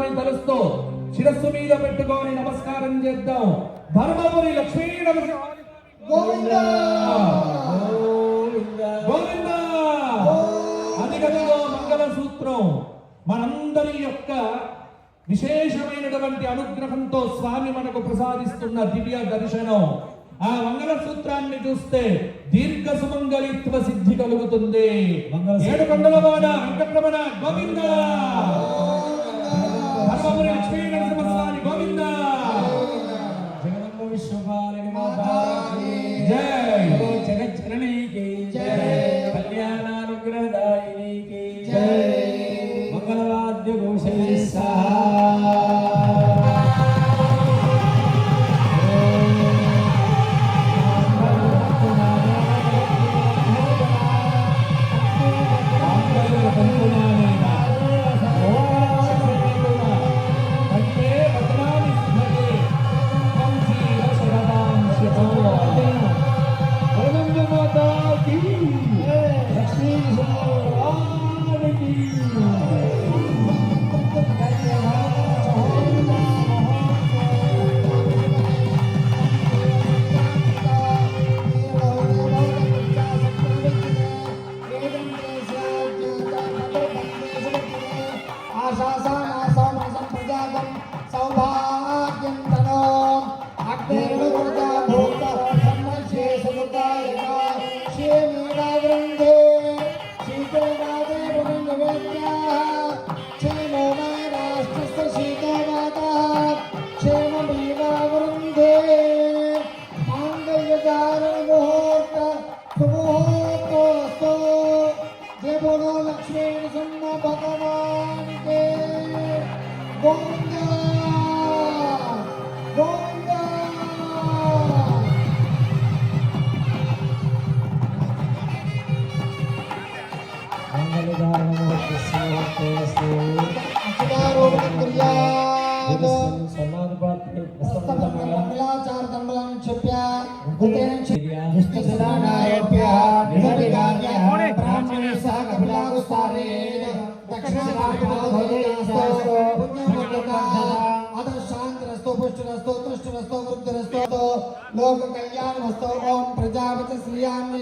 స్వామిని తలుస్తూ శిరస్సు మీద పెట్టుకొని నమస్కారం చేద్దాం. ధర్మపురి లక్ష్మీ నరసింహస్వామి గోవిందా గోవిందా. అదిగదిగో మంగళ సూత్రం. మనందరి యొక్క విశేషమైనటువంటి అనుగ్రహంతో స్వామి మనకు ప్రసాదిస్తున్న దివ్య దర్శనం. ఆ మంగళ సూత్రాన్ని చూస్తే దీర్ఘ సుమంగళిత్వ సిద్ధి కలుగుతుంది. ఏడు కొండలవాడ వెంకటరమణ గోవింద, ధర్మపురి లక్ష్మీ నరసింహస్వామి గోవింద. జగదంబ విశ్వపాలిని మాతాకి జై. జగజ్జననీకి జై. కళ్యాణానుగ్రహదాయినికి జై. మంగళవాద్య ఘోషై స్వాహా. लक्ष्मी नृसिंह भगवान के गोविंदा गोविंदा। मंगलाचार दंडलं क्षप्य उतेन दुष्टसदानायप्य विनोदिगान्य ब्राह्मणे सह कपिलागुस्तारे दक्षिणराष्ट्रभोजनस्तु पुण्यमण्डका अदशान्तरस्तु पुष्टरस्तु तुष्टरस्तु वृद्धिरस्तु लोक कल्याणमस्तु ओम प्रजापति श्रीयान्य